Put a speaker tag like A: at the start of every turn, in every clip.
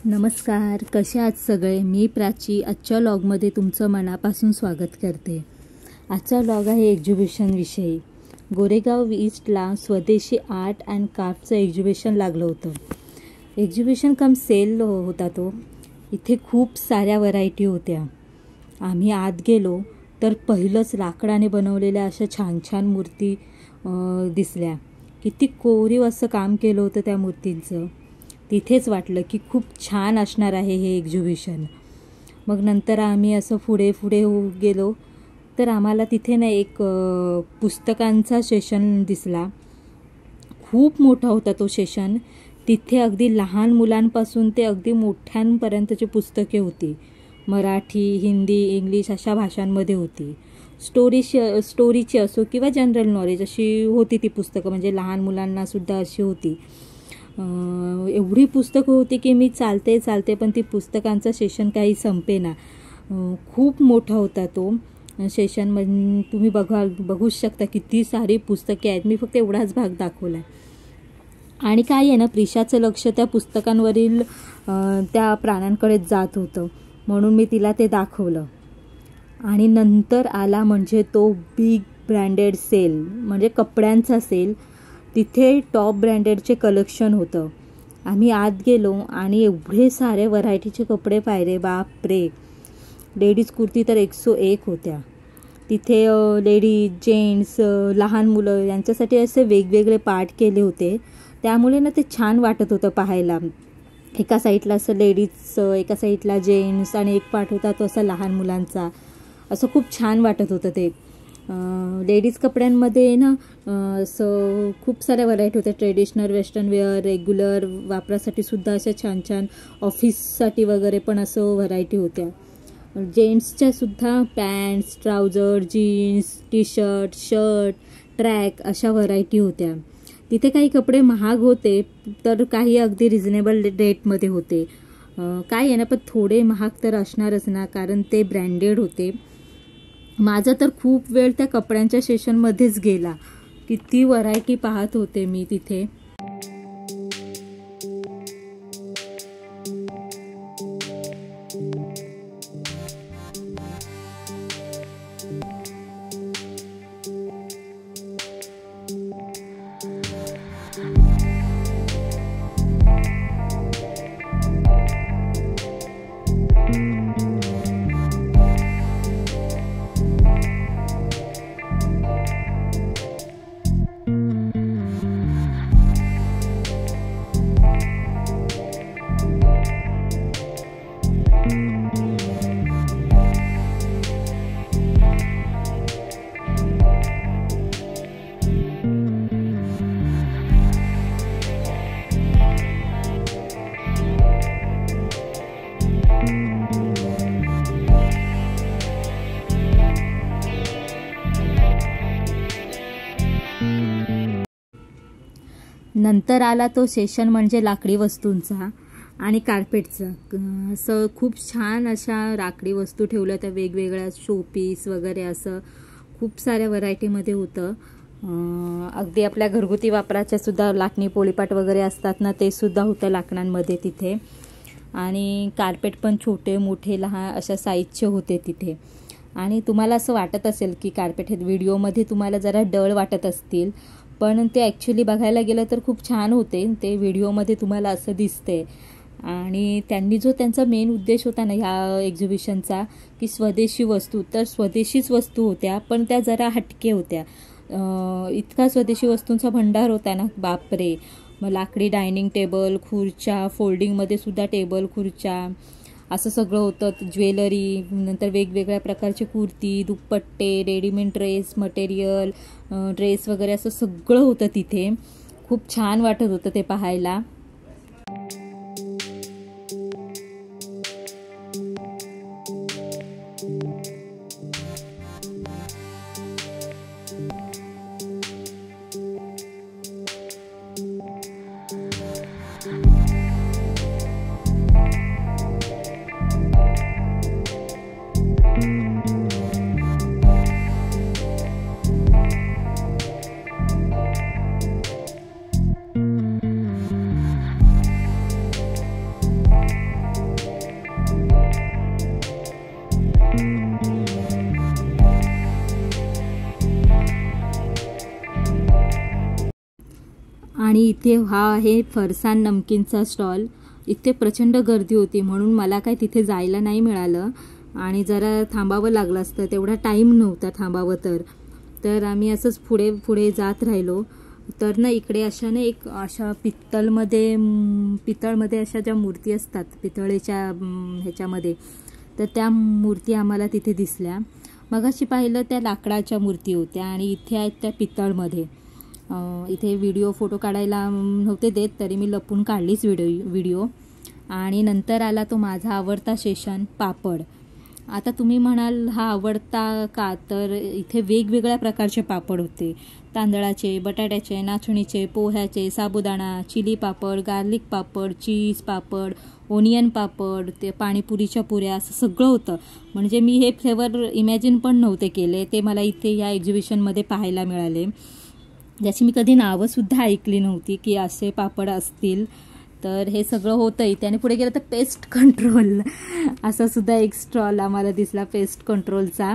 A: नमस्कार, कसे आहात सगळे? मी प्राची आजच्या व्लॉगमध्ये तुमचं मनापासून स्वागत करते। आजचा व्लॉग आहे एक्झिबिशन विषयी। गोरेगाव ईस्टला स्वदेशी आर्ट अँड क्राफ्टचं एक्झिबिशन लागलं होतं। एक्झिबिशन कम सेल होता तो। इथे खूप साऱ्या व्हरायटी होत्या। आम्ही आत गेलो तर पहिलंच लाकडाने बनवलेल्या अशा छान छान मूर्ती दिसल्या। किती कोरीव असं काम केलं होतं त्या मूर्तींचं। तिथेच वाटलं की खूप छान असणार आहे हे एक्झिबिशन। मग नंतर आम्ही असं पुढे गेलो तर आम्हाला तिथे ना एक पुस्तकांचा सेशन दिसला। खूप मोठा होता तो सेशन। तिथे अगदी लहान मुलांपासून ते अगदी मोठ्यांपर्यंतची पुस्तके होती। मराठी, हिंदी, इंग्लिश अशा भाषांमध्ये होती। स्टोरीची असो किंवा जनरल नॉलेज अशी होती ती पुस्तकं, म्हणजे लहान मुलांना सुद्धा अशी होती। एवढी पुस्तकं होती की मी चालते पण ती पुस्तकांचा सेशन काही संपेना। खूप मोठा होता तो सेशन। तुम्ही बघू शकता किती सारी पुस्तके आहेत। मी फक्त एवढाच भाग दाखवला आणि काय आहे ना, प्रिशाचं लक्ष त्या पुस्तकांवरील त्या प्राण्यांकडे जात होतं, म्हणून मी तिला ते दाखवलं। आणि नंतर आला म्हणजे तो बिग ब्रँडेड सेल, म्हणजे कपड्यांचा सेल। तिथे टॉप ब्रँडेडचे कलेक्शन होतं। आम्ही आत गेलो आणि एवढे सारे व्हरायटीचे कपडे पाहिले, बापरे। लेडीज कुर्ती तर 101 होत्या तिथे। लेडीज, जेंट्स, लहान मुलं यांच्यासाठी असे वेगवेगळे पार्ट केले होते। त्यामुळे ना ते छान वाटत होतं पाहायला। एका साईडला असं लेडीजचं, एका साईडला जेंट्स, आणि एक पार्ट होता तो असा लहान मुलांचा। असं खूप छान वाटत होतं ते। लेडीज कपड्यांमध्ये ना असं खूप साऱ्या व्हरायटी होत्या। ट्रेडिशनल, वेस्टर्न वेअर, रेग्युलर वापरासाठी सुद्धा अशा छान छान, ऑफिससाठी वगैरे पण असं व्हरायटी होत्या। जेंट्सच्या सुद्धा pants, trouser, jeans, T shirt, track अशा व्हरायटी होत्या। तिथे काही कपडे महाग होते तर काही अगदी रिझनेबल रेटमध्ये होते। काय आहे ना, पण थोडे महाग तर असणारच ना, कारण ते ब्रँडेड होते। माझा तर खूप वेळ त्या कपड्यांच्या सेशनमध्येच गेला। किती व्हरायटी पाहत होते मी तिथे। नंतर आला तो सेशन म्हणजे लाकडी वस्तूंचा आणि कार्पेटचा। असं खूप छान अशा लाकडी वस्तू ठेवल्या त्या वेगवेगळ्या, शोपीस वगैरे असं खूप साऱ्या व्हरायटीमध्ये होतं। अगदी आपल्या घरगुती वापराच्या सुद्धा लाटणी, पोळीपाट वगैरे असतात ना, ते सुद्धा होतं लाकडांमध्ये तिथे। आणि कार्पेट पण छोटे मोठे लहान अशा साईजचे होते तिथे। आणि तुम्हाला असं वाटत असेल की कार्पेट हे व्हिडिओमध्ये तुम्हाला जरा डळ वाटत असतील, पण ते ॲक्च्युली बघायला गेलं तर खूप छान होते। ते व्हिडिओमध्ये तुम्हाला असं दिसते। आणि त्यांनी जो त्यांचा मेन उद्देश होता ना ह्या एक्झिबिशनचा, की स्वदेशी वस्तू, तर स्वदेशीच वस्तू होत्या, पण त्या जरा हटके होत्या। इतका स्वदेशी वस्तूंचा भंडार होता ना, बापरे। मग लाकडी डायनिंग टेबल, खुर्च्या, फोल्डिंगमध्ये सुद्धा टेबल, खुर्च्या असं सगळं होतं। ज्वेलरी, नंतर वेगवेगळ्या प्रकारचे कुर्ती, दुपट्टे, रेडीमेड ड्रेस, मटेरियल, ड्रेस वगैरे असं सगळं होतं तिथे। खूप छान वाटत होतं ते पाहायला। आणि इथे हा आहे फरसाण नमकीनचा स्टॉल. इथे प्रचंड गर्दी होती म्हणून मला काय तिथे जायला नाही मिळालं आणि जरा थांबावं लागलं असतं, तेवढा टाईम नव्हता थांबावं तर आम्ही असंच पुढे पुढे जात राहिलो. तर ना इकडे अशा पितळमध्ये अशा ज्या मूर्ती असतात पितळेच्या ह्याच्यामध्ये, तर त्या मूर्ती आम्हाला तिथे दिसल्या. मगाशी पाहिलं त्या लाकडाच्या मूर्ती होत्या आणि इथे आहेत त्या पितळमध्ये. इथे व्हिडिओ फोटो काढायला नव्हते देत, तरी मी लपून काढलीच व्हिडिओ. आणि नंतर आला तो माझा आवडता सेशन, पापड. आता तुम्ही म्हणाल हा आवडता का, तर इथे वेगवेगळ्या प्रकारचे पापड होते. तांदळाचे, बटाट्याचे, नाचणीचे, पोह्याचे, साबुदाणा, चिली पापड, गार्लिक पापड, चीज पापड, ओनियन पापड, ते पाणीपुरीच्या पुऱ्या, असं सगळं होतं. म्हणजे मी हे फ्लेवर इमॅजिन पण नव्हते केले, ते मला इथे या एक्झिबिशनमध्ये पाहायला मिळाले, ज्याची मी कधी नावंसुद्धा ऐकली नव्हती की असे पापड असतील. तर हे सगळं होतं इथे. आणि पुढे गेलं तर पेस्ट कंट्रोल असा सुद्धा एक स्टॉल आम्हाला दिसला, पेस्ट कंट्रोलचा.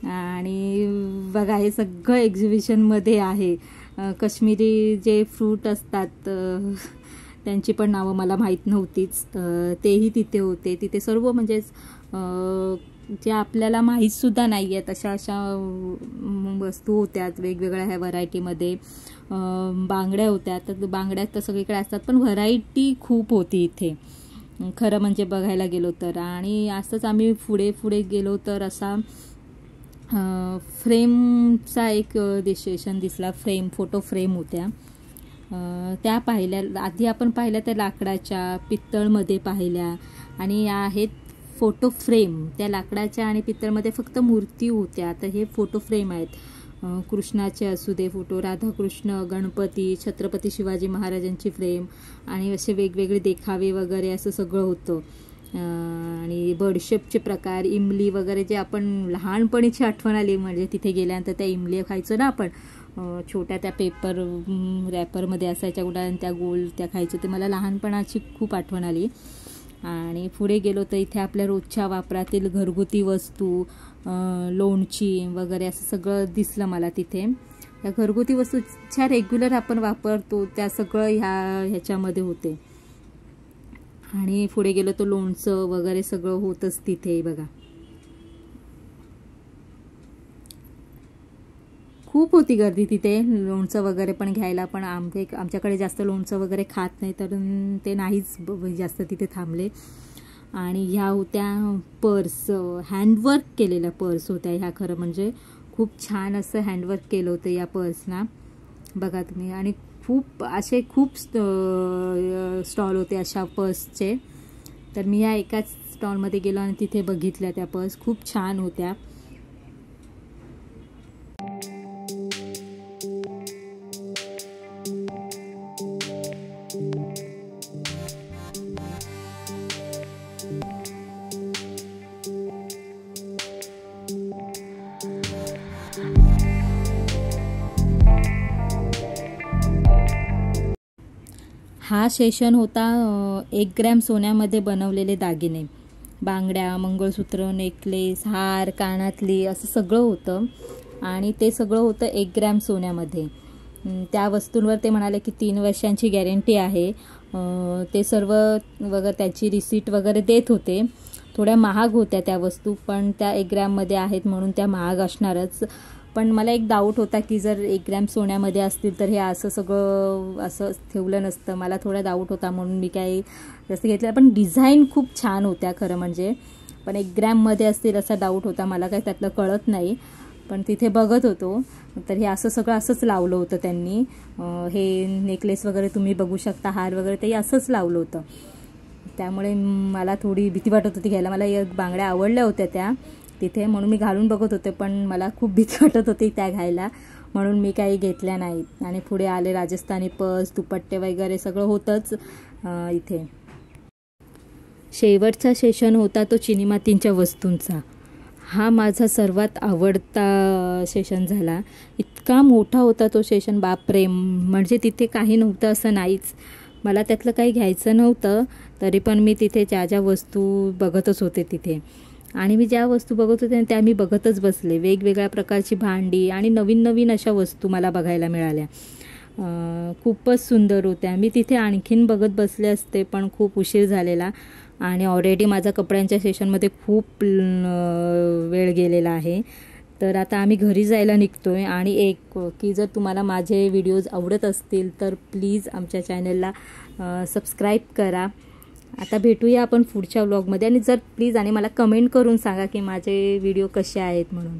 A: आणि बघा हे सगळं एक्झिबिशनमध्ये आहे. काश्मीरी जे फ्रूट असतात त्यांची पण नावं मला माहीत नव्हतीच, तेही तिथे होते. तिथे सर्व म्हणजेच जे आपल्याला माहीतसुद्धा नाही आहेत अशा वस्तू होत्या वेगवेगळ्या ह्या व्हरायटीमध्ये. बांगड्या होत्या, तर बांगड्या तर सगळीकडे असतात, पण व्हरायटी खूप होती इथे खरं म्हणजे बघायला गेलो तर. आणि असंच आम्ही पुढे गेलो तर असा फ्रेमचा एक सेशन दिसला. फोटो फ्रेम होत्या, त्या पाहिल्या. आधी आपण पाहिल्या त्या लाकडाच्या, पित्तळमध्ये पाहिल्या. आणि या आहेत फोटो फ्रेम, त्या लाकडाच्या आणि पित्तळमध्ये फक्त मूर्ती होत्या. तर हे फोटो फ्रेम आहेत. कृष्णाचे असू दे फोटो, राधाकृष्ण, गणपती, छत्रपती शिवाजी महाराजांची फ्रेम आणि असे वेगवेगळे देखावे वगैरे असं सगळं होतं. आणि बडशेपचे प्रकार, इमली वगैरे, जे आपण लहानपणीची आठवण आली म्हणजे तिथे गेल्यानंतर त्या इमली खायचो ना आपण, छोट्या त्या पेपर रॅपरमध्ये असायच्या कुठं, आणि त्या गोल त्या खायचो, ते मला लहानपणाची खूप आठवण आली. आणि पुढे गेलो तर इथे आपल्या रोजच्या वापरातील घरगुती वस्तू, लोणची वगैरे असं सगळं दिसलं मला तिथे. या घरगुती वस्तू ज्या रेग्युलर आपण वापरतो त्या सगळं ह्याच्यामध्ये होते. आणि पुढे गेलो तर लोणचं वगैरे सगळं होतंच तिथे. बघा खूप होती गर्दी तिथे लोणचं वगैरे पण घ्यायला, पण आमच्याकडे जास्त लोणचं वगैरे खात नाही, तर ते नाहीच जास्त तिथे थांबले. आणि ह्या होत्या पर्स, हँडवर्क केलेल्या पर्स होत्या ह्या. खरं म्हणजे खूप छान असं हँडवर्क केलं होतं या पर्सना, बघा तुम्ही. आणि खूप स्टॉल होते अशा पर्सचे. तर मी या एकाच स्टॉलमध्ये गेलो आणि तिथे बघितल्या त्या पर्स, खूप छान होत्या. हा सेशन होता 1 ग्रॅम सोन्यामध्ये बनवलेले दागिने, बांगड्या, मंगळसूत्र, नेकलेस, हार, कानातली असं सगळं होतं. आणि ते सगळं होतं 1 ग्रॅम सोन्यामध्ये. त्या वस्तूंवर ते म्हणाले की 3 वर्षांची गॅरंटी आहे. ते सर्व वगैरे त्याची रिसीट वगैरे देत होते. थोड्या महाग होत्या त्या वस्तू, पण त्या 1 ग्रॅममध्ये आहेत म्हणून त्या महाग असणारच. पण मला एक डाऊट होता की जर 1 ग्रॅम सोन्यामध्ये असतील तर हे असं सगळं असं ठेवलं नसतं. मला थोडा डाऊट होता म्हणून मी काही जास्त घेतलं. पण डिझाईन खूप छान होत्या खरं म्हणजे, पण 1 ग्रॅममध्ये असतील असा डाऊट होता. मला काही त्यातलं कळत नाही, पण तिथे बघत होतो तर हे असं सगळं असंच लावलं होतं त्यांनी. हे नेकलेस वगैरे तुम्ही बघू शकता, हार वगैरे ते असंच लावलं होतं. त्यामुळे मला थोडी भीती वाटत होती घ्यायला. मला या बांगड्या आवडल्या होत्या त्या तिथे, म्हणून मी घालून बघत होते, पण मला खूप भीती वाटत होती त्या घ्यायला, म्हणून मी काही घेतल्या नाहीत. आणि पुढे आले राजस्थानी पर्स, दुपट्टे वगैरे सगळं होतंच इथे. शेवटचा सेशन होता तो चिनीमातींच्या वस्तूंचा. हा माझा सर्वात आवडता सेशन झाला. इतका मोठा होता तो सेशन, बापरे. म्हणजे तिथे काही नव्हतं असं नाहीच. मला त्यातलं काही घ्यायचं नव्हतं, तरी पण मी तिथे ज्या वस्तू बघतच होते तिथे. आणि मी ज्या वस्तू बघत होते त्या मी बघतच बसले. वेगवेगळ्या प्रकारची भांडी आणि नवीन अशा वस्तू मला बघायला मिळाल्या. खूपच सुंदर होत्या. मी तिथे आणखीन बघत बसले असते पण खूप उशीर झालेला आणि ऑलरेडी माझा कपड्यांच्या सेशनमध्ये खूप वेळ गेलेला आहे. तर आता आम्ही घरी जायला निघतो आहे. आणि एक की जर तुम्हाला माझे व्हिडिओज आवडत असतील तर प्लीज आमच्या चॅनलला सबस्क्राईब करा. आता भेटूया आपण पुढच्या व्लॉगमध्ये. आणि जर प्लीज आणि मला कमेंट करून सांगा की माझे व्हिडिओ कसे आहेत म्हणून.